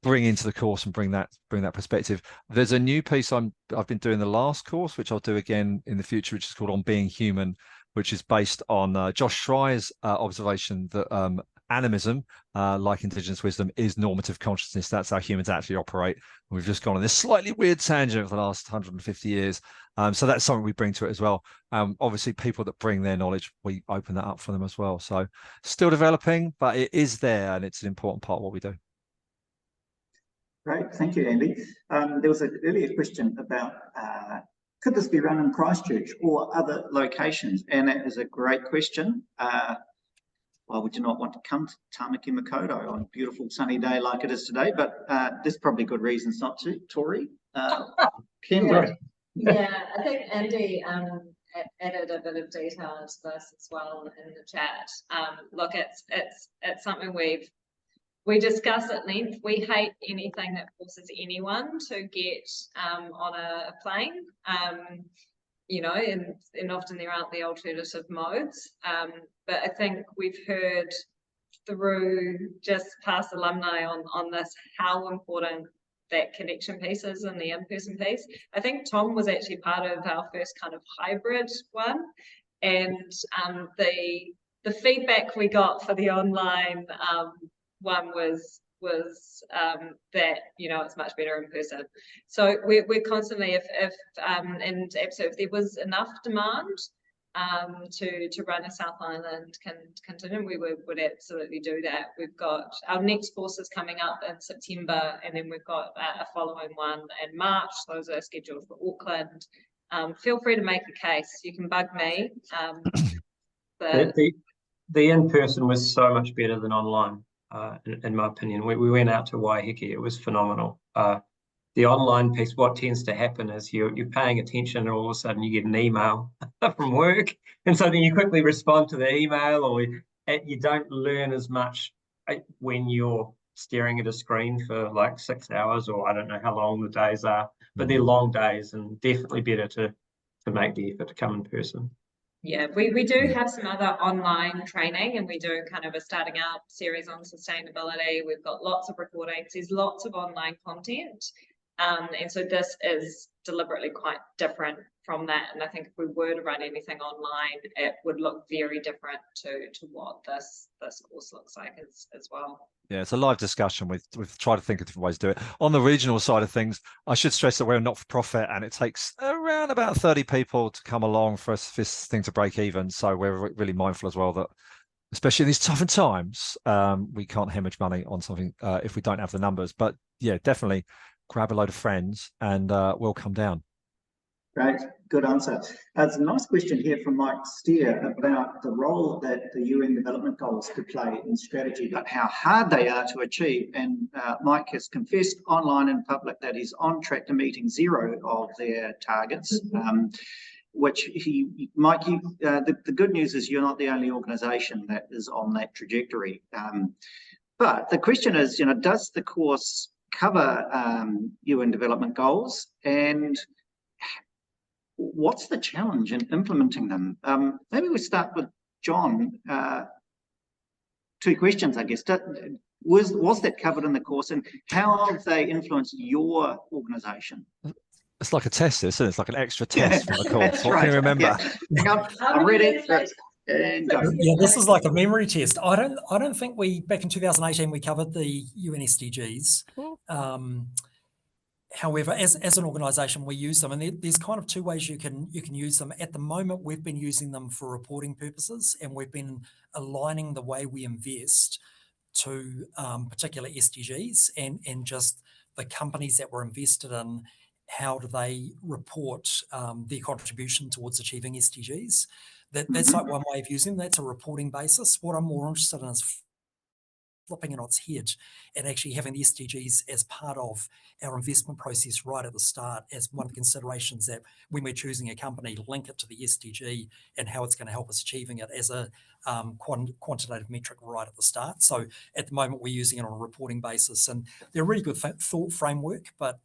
bring into the course and bring that perspective. There's a new piece I've been doing the last course, which I'll do again in the future, which is called On Being Human, which is based on Josh Schreier's observation that animism, like Indigenous wisdom, is normative consciousness. That's how humans actually operate. And we've just gone on this slightly weird tangent for the last 150 years. So that's something we bring to it as well. Obviously, people that bring their knowledge, we open that up for them as well. So still developing, but it is there, and it's an important part of what we do. Great, thank you, Andy. There was an earlier question about could this be run in Christchurch or other locations? And that is a great question. Why would you not want to come to Tamaki Makaurau on a beautiful sunny day like it is today? But there's probably good reasons not to, Tori. Canberra. Yeah, I think Andy added a bit of detail into this as well in the chat. Look, it's something we discuss at length. We hate anything that forces anyone to get on a plane. You know, and often there aren't the alternative modes. But I think we've heard through just past alumni on this how important that connection piece is and the in-person piece. I think Tom was actually part of our first kind of hybrid one, and the feedback we got for the online one was that, you know, it's much better in person. So we're constantly, if and absolutely, if there was enough demand to run a South Island contingent, we would absolutely do that. We've got our next course is coming up in September, and then we've got a following one in March. Those are scheduled for Auckland. Feel free to make a case. You can bug me. The in-person was so much better than online, in my opinion. We went out to Waiheke. It was phenomenal. The online piece, what tends to happen is you're paying attention, and all of a sudden you get an email from work, and so then you quickly respond to the email, or you don't learn as much when you're staring at a screen for like 6 hours, or I don't know how long the days are, but they're long days, and definitely better to make the effort to come in person. Yeah, we do have some other online training, and we do kind of a starting out series on sustainability. We've got lots of recordings. There's lots of online content. And so this is deliberately quite different from that. And I think if we were to run anything online, it would look very different to what this course looks like as well. Yeah, it's a live discussion. We've tried to think of different ways to do it. On the regional side of things, I should stress that we're a not-for-profit, and it takes around about 30 people to come along for this thing to break even. So we're really mindful as well that, especially in these tougher times, we can't hemorrhage money on something if we don't have the numbers. But yeah, definitely grab a load of friends and we'll come down. Great, good answer. There's a nice question here from Mike Steer about the role that the UN Development Goals could play in strategy, but how hard they are to achieve. And Mike has confessed online and public that he's on track to meeting 0 of their targets. Which Mike, the good news is you're not the only organisation that is on that trajectory. But the question is, you know, does the course cover UN development goals, and what's the challenge in implementing them? Maybe we start with John. 2 questions, I guess. Was that covered in the course, and how have they influenced your organisation? It's like a test, isn't it? It's like an extra test from the course. What right. can you remember? Yeah. I read it. And go. Yeah, this is like a memory test. I don't think back in 2018 we covered the UN SDGs. However, as an organisation, we use them, and there's kind of 2 ways you can use them. At the moment, we've been using them for reporting purposes, and we've been aligning the way we invest to particular SDGs and just the companies that we're invested in. How do they report their contribution towards achieving SDGs? That's like one way of using them. That's a reporting basis. What I'm more interested in is flipping it on its head and actually having the SDGs as part of our investment process right at the start, as one of the considerations that when we're choosing a company, link it to the SDG and how it's going to help us achieving it as a quantitative metric right at the start. So at the moment, we're using it on a reporting basis, and they're a really good thought framework, but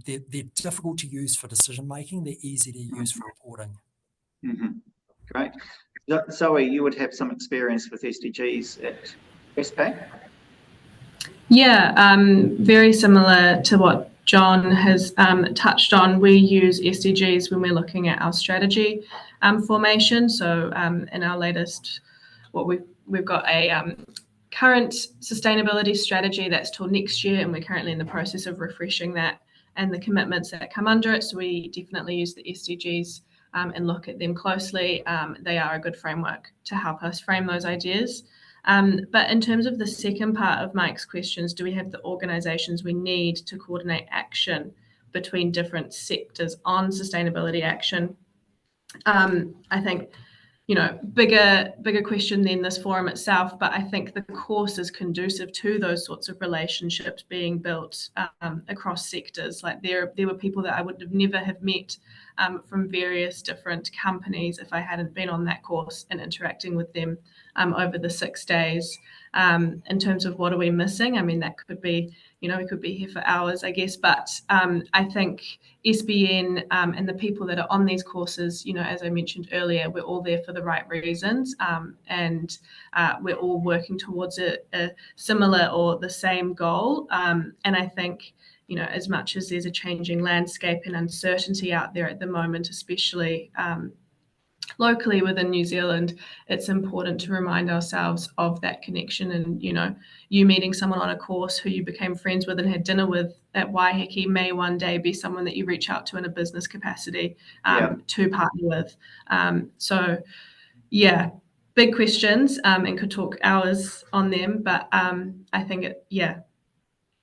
they're difficult to use for decision making. They're easy to use for reporting. Great. Zoe, you would have some experience with SDGs at Westpac? Yeah, very similar to what John has touched on. We use SDGs when we're looking at our strategy formation. So in our latest, we've got a current sustainability strategy that's till next year, and we're currently in the process of refreshing that and the commitments that come under it. So we definitely use the SDGs and look at them closely. They are a good framework to help us frame those ideas. But in terms of the second part of Mike's questions, do we have the organisations we need to coordinate action between different sectors on sustainability action? I think bigger question than this forum itself, but I think the course is conducive to those sorts of relationships being built across sectors. Like there were people that I would have never have met from various different companies if I hadn't been on that course and interacting with them over the 6 days. In terms of what are we missing, I mean, that could be, we could be here for hours, I guess, but I think SBN and the people that are on these courses, as I mentioned earlier, we're all there for the right reasons, and we're all working towards a similar or the same goal. And I think, as much as there's a changing landscape and uncertainty out there at the moment, especially locally within New Zealand, it's important to remind ourselves of that connection. And you meeting someone on a course who you became friends with and had dinner with at Waiheke may one day be someone that you reach out to in a business capacity to partner with. So yeah, big questions, and could talk hours on them, but I think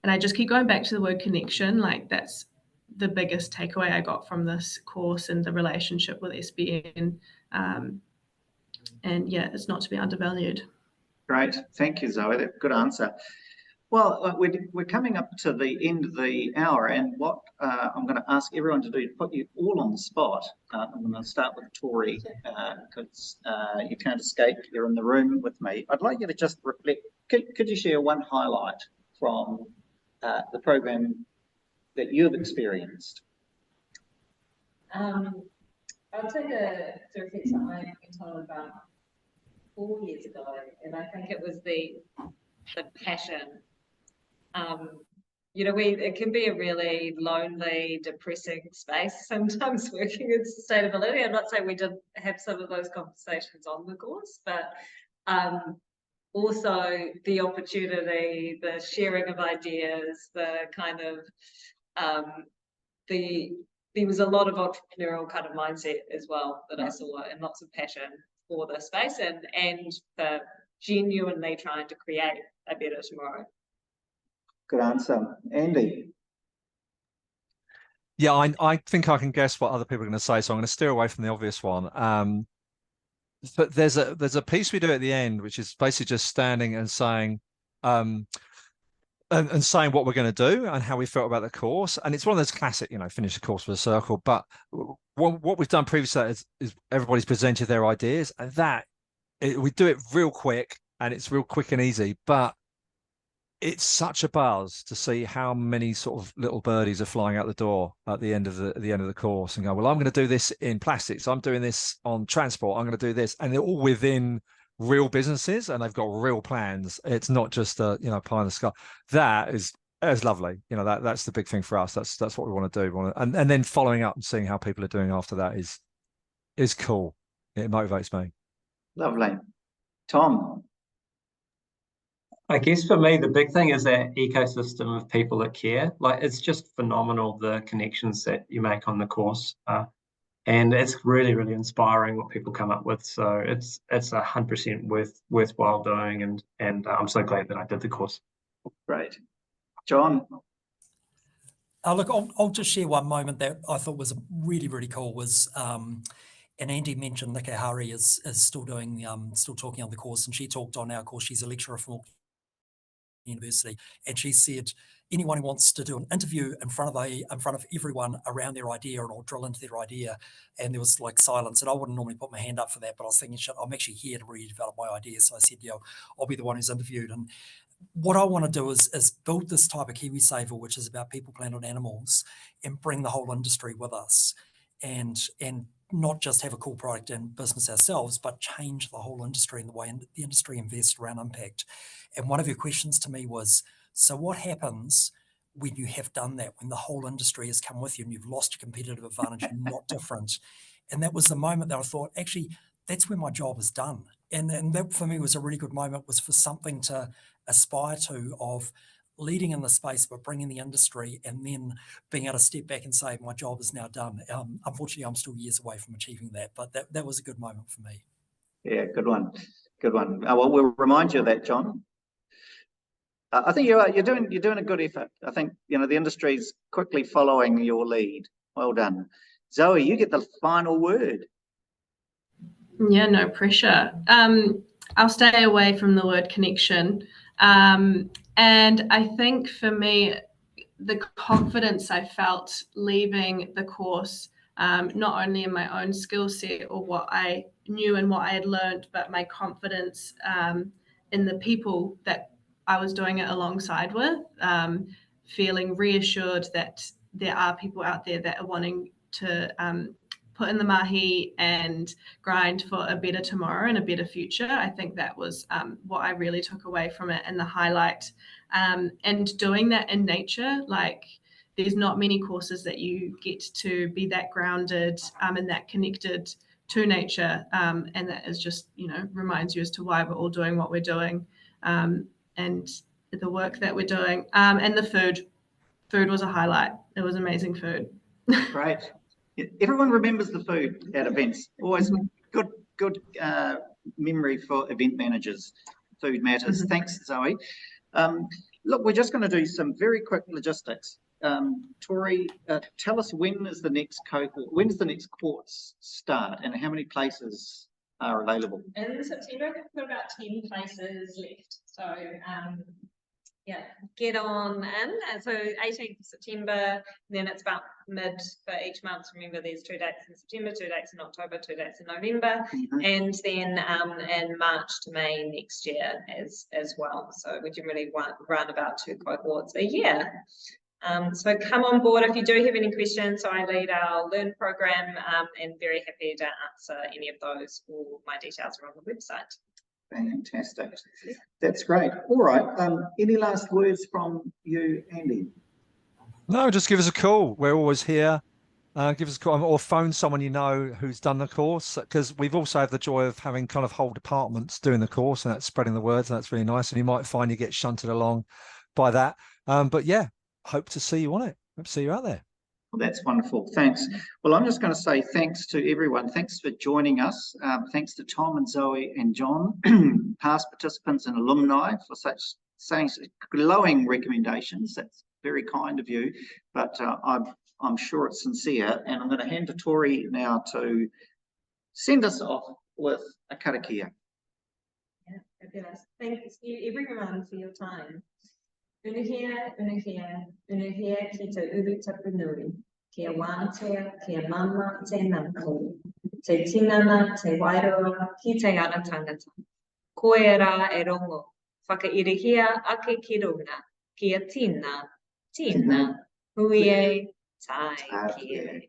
and I just keep going back to the word connection. Like that's the biggest takeaway I got from this course and the relationship with SBN. And it's not to be undervalued. Great, thank you, Zoe. That's a good answer. Well, we're coming up to the end of the hour, and what I'm going to ask everyone to do is put you all on the spot. I'm going to start with Tori, because you can't escape. You're in the room with me. I'd like you to just reflect. Could you share one highlight from the program that you've experienced? I'll take to reflect something I went on about 4 years ago, and I think it was the passion. It can be a really lonely, depressing space sometimes working in sustainability. I'm not saying we didn't have some of those conversations on the course, but also the opportunity, the sharing of ideas, the kind of there was a lot of entrepreneurial kind of mindset as well that I saw, and lots of passion for the space and the genuinely trying to create a better tomorrow. Good answer. Andy? Yeah, I think I can guess what other people are going to say, so I'm going to steer away from the obvious one. But there's a piece we do at the end, which is basically just standing and saying, and saying what we're going to do and how we felt about the course. And it's one of those classic, finish the course with a circle. But what we've done previously is everybody's presented their ideas, and we do it real quick, and it's real quick and easy. But it's such a buzz to see how many sort of little birdies are flying out the door at the end of the course and go, well, I'm going to do this in plastics. I'm doing this on transport. I'm going to do this. And they're all within real businesses, and they've got real plans. It's not just a pie in the sky. That is lovely. That's the big thing for us. That's what we want to do. And then following up and seeing how people are doing after that is cool. It motivates me. Lovely. Tom? I guess for me, the big thing is that ecosystem of people that care. Like, it's just phenomenal, the connections that you make on the course. And it's really, really inspiring what people come up with. So it's 100% worthwhile doing. And I'm so glad that I did the course. Great. John? Look, I'll just share one moment that I thought was really, really cool was, and Andy mentioned Nick Hari is still doing, still talking on the course, and she talked on our course. She's a lecturer from Auckland University, and she said anyone who wants to do an interview in front of everyone around their idea, and I'll drill into their idea. And there was like silence, and I wouldn't normally put my hand up for that, but I was thinking, shit, I'm actually here to redevelop my idea. So I said, I'll be the one who's interviewed. And what I want to do is build this type of KiwiSaver, which is about people, planet, animals, and bring the whole industry with us, and not just have a cool product and business ourselves, but change the whole industry and the way the industry invests around impact. And one of your questions to me was, so what happens when you have done that, when the whole industry has come with you and you've lost your competitive advantage, you're not different? And that was the moment that I thought, actually, that's when my job is done. And that for me was a really good moment, was for something to aspire to, of leading in the space, but bringing the industry, and then being able to step back and say, my job is now done. Unfortunately, I'm still years away from achieving that, but that was a good moment for me. Yeah, good one. Good one. Well, we'll remind you of that, John. I think you're doing a good effort. I think, the industry's quickly following your lead. Well done. Zoe, you get the final word. Yeah, no pressure. I'll stay away from the word connection. And I think for me, the confidence I felt leaving the course, not only in my own skill set or what I knew and what I had learned, but my confidence in the people that I was doing it alongside with, feeling reassured that there are people out there that are wanting to put in the mahi and grind for a better tomorrow and a better future. I think that was what I really took away from it, and the highlight. And doing that in nature, like there's not many courses that you get to be that grounded and that connected to nature, and that is just, reminds you as to why we're all doing what we're doing, and the work that we're doing. And the food was a highlight. It was amazing food. Great. Everyone remembers the food at events. Always good memory for event managers. Food matters. Thanks, Zoe. Look, we're just going to do some very quick logistics. Tori, tell us when does the next course start, and how many places are available? In September, we've got about 10 places left. So yeah, get on in. So 18th of September, then it's about mid for each month. Remember, there's 2 dates in September, 2 dates in October, 2 dates in November, and then in March to May next year as well. So we generally run about 2 cohorts a year. So come on board if you do have any questions. So I lead our Learn program, and very happy to answer any of those. All my details are on the website. Fantastic. That's great. All right. Any last words from you, Andy? No, just give us a call. We're always here. Give us a call, or phone someone you know who's done the course, because we've also had the joy of having kind of whole departments doing the course, and that's spreading the word. So that's really nice. And you might find you get shunted along by that. But yeah, hope to see you on it. Hope to see you out there. Well, that's wonderful. Thanks. Well, I'm just going to say thanks to everyone. Thanks for joining us. Thanks to Tom and Zoe and John, past participants and alumni, for saying such glowing recommendations. That's very kind of you, but I'm sure it's sincere. And I'm going to hand to Tori now to send us off with a karakia. Yeah, fabulous. Thanks everyone for your time. Unuhia ki te uru tapu nui, kia wānatea, kia mama te nanako, te tinana, te wairoa, ki te ana tangata. Koe rā e rongo, whakairihia ake ki runga, kia tina, hui e, tai ki e.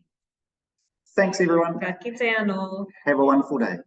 Thanks, everyone. Ka kite anō. Have a wonderful day.